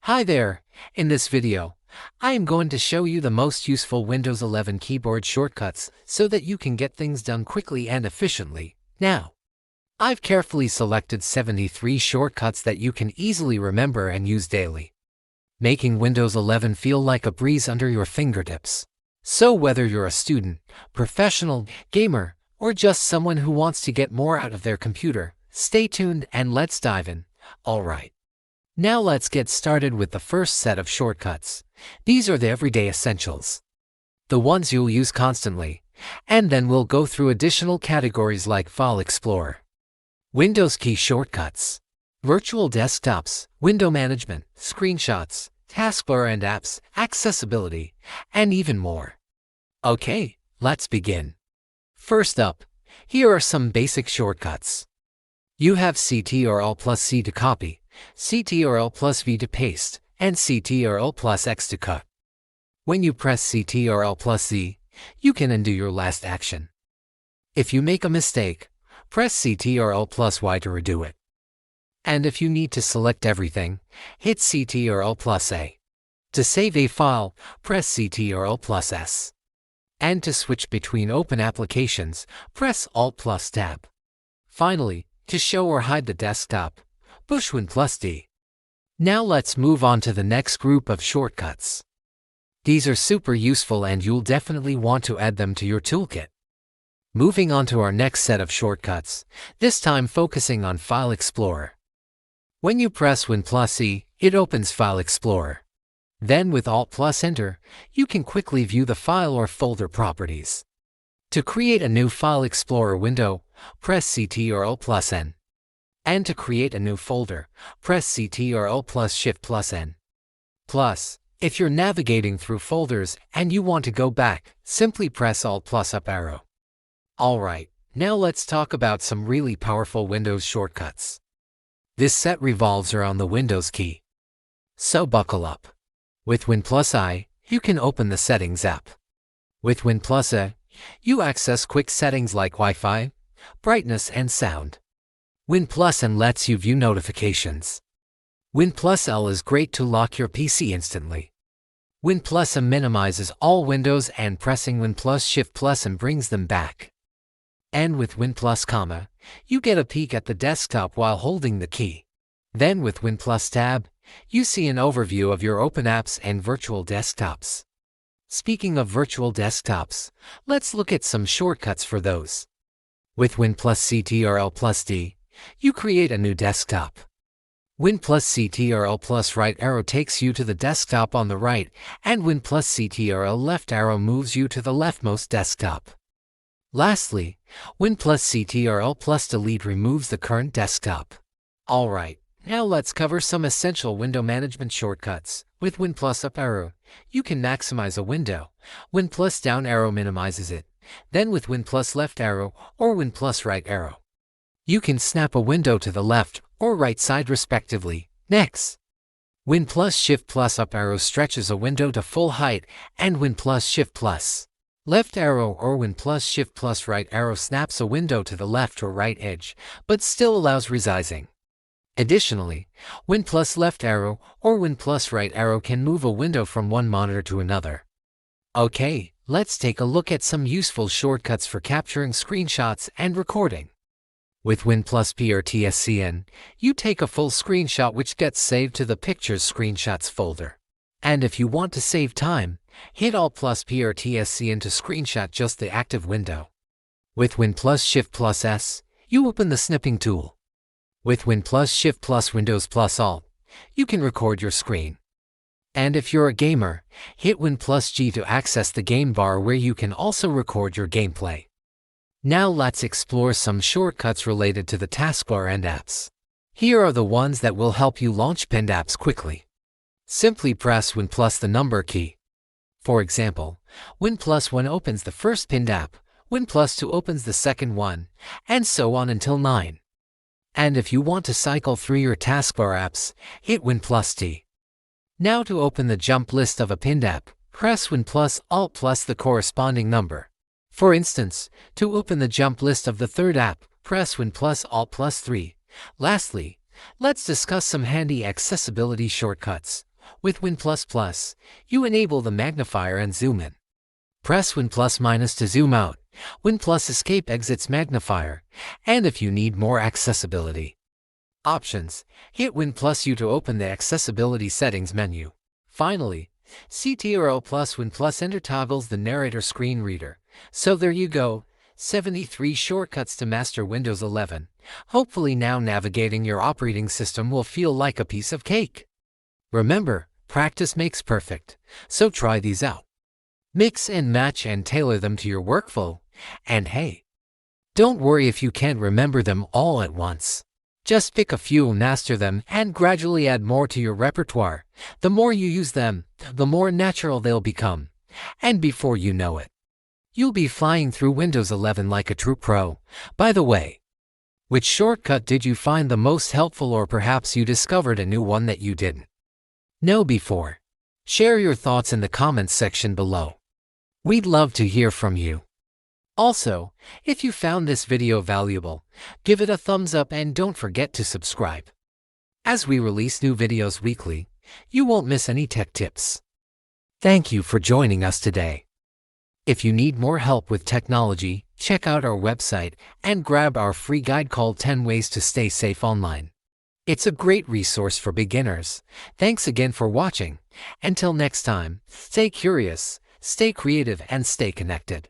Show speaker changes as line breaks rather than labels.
Hi there! In this video, I am going to show you the most useful Windows 11 keyboard shortcuts so that you can get things done quickly and efficiently. Now, I've carefully selected 73 shortcuts that you can easily remember and use daily, making Windows 11 feel like a breeze under your fingertips. So whether you're a student, professional, gamer, or just someone who wants to get more out of their computer, stay tuned and let's dive in. Alright. Now let's get started with the first set of shortcuts. These are the everyday essentials, the ones you'll use constantly, and then we'll go through additional categories like File Explorer, Windows key shortcuts, virtual desktops, window management, screenshots, taskbar and apps, accessibility, and even more. Okay, let's begin. First up, here are some basic shortcuts. You have CT or Alt+C to copy, CT or Alt+V to paste, and CT or Alt+X to cut. When you press CT or Alt+Z, you can undo your last action. If you make a mistake, press CT or Alt+Y to redo it. And if you need to select everything, hit CT or Alt+A. To save a file, press CT or Alt+S. And to switch between open applications, press Alt+Tab. Finally, to show or hide the desktop, push Win+D. Now let's move on to the next group of shortcuts. These are super useful and you'll definitely want to add them to your toolkit. Moving on to our next set of shortcuts, this time focusing on File Explorer. When you press Win+E, it opens File Explorer. Then with Alt+Enter, you can quickly view the file or folder properties. To create a new File Explorer window, press CT or Alt+N. And to create a new folder, press CT or Alt+Shift+N. Plus, if you're navigating through folders and you want to go back, simply press Alt+Up arrow. Alright, now let's talk about some really powerful Windows shortcuts. This set revolves around the Windows key. So buckle up. With Win+I, you can open the Settings app. With Win+A, you access quick settings like Wi-Fi, brightness and sound. Win+N lets you view notifications. Win+L is great to lock your PC instantly. Win+M minimizes all windows and pressing Win+Shift+M brings them back. And with Win+, you get a peek at the desktop while holding the key. Then with Win+Tab, you see an overview of your open apps and virtual desktops. Speaking of virtual desktops, let's look at some shortcuts for those. With Win+CT or Alt+D, you create a new desktop. Win+CT or Alt+right arrow takes you to the desktop on the right, and Win+CT or left arrow moves you to the leftmost desktop. Lastly, Win+CT or Alt+delete removes the current desktop. Alright, now let's cover some essential window management shortcuts. With Win+Up arrow, you can maximize a window. Win+Down arrow minimizes it. Then with Win+Left arrow or Win+Right arrow, you can snap a window to the left or right side respectively. Next, Win+Shift+Up arrow stretches a window to full height, and Win+Shift+Left arrow or Win+Shift+Right arrow snaps a window to the left or right edge, but still allows resizing. Additionally, Win+Left arrow or Win+Right arrow can move a window from one monitor to another. Okay, let's take a look at some useful shortcuts for capturing screenshots and recording. With Win+P or TSCN, you take a full screenshot which gets saved to the Pictures Screenshots folder. And if you want to save time, hit Alt+P or TSCN to screenshot just the active window. With Win+Shift+S, you open the snipping tool. With Win+Shift+Windows+Alt, you can record your screen. And if you're a gamer, hit Win+G to access the game bar where you can also record your gameplay. Now let's explore some shortcuts related to the taskbar and apps. Here are the ones that will help you launch pinned apps quickly. Simply press Win+ the number key. For example, Win+1 opens the first pinned app, Win+2 opens the second one, and so on until 9. And if you want to cycle through your taskbar apps, hit Win+T. Now to open the jump list of a pinned app, press Win+Alt+ the corresponding number. For instance, to open the jump list of the third app, press Win+Alt+3. Lastly, let's discuss some handy accessibility shortcuts. With Win++, you enable the magnifier and zoom in. Press Win+- to zoom out. Win+ escape exits magnifier. And if you need more accessibility options, hit Win+ U to open the accessibility settings menu. Finally, Ctrl+ Win+ Enter toggles the narrator screen reader. So there you go, 73 shortcuts to master Windows 11. Hopefully now navigating your operating system will feel like a piece of cake. Remember, practice makes perfect, so try these out. Mix and match and tailor them to your workflow. And hey, don't worry if you can't remember them all at once. Just pick a few, master them, and gradually add more to your repertoire. The more you use them, the more natural they'll become. And before you know it, you'll be flying through Windows 11 like a true pro. By the way, which shortcut did you find the most helpful, or perhaps you discovered a new one that you didn't know before? Share your thoughts in the comments section below. We'd love to hear from you. Also, if you found this video valuable, give it a thumbs up and don't forget to subscribe. As we release new videos weekly, you won't miss any tech tips. Thank you for joining us today. If you need more help with technology, check out our website and grab our free guide called 10 Ways to Stay Safe Online. It's a great resource for beginners. Thanks again for watching. Until next time, stay curious, stay creative, and stay connected.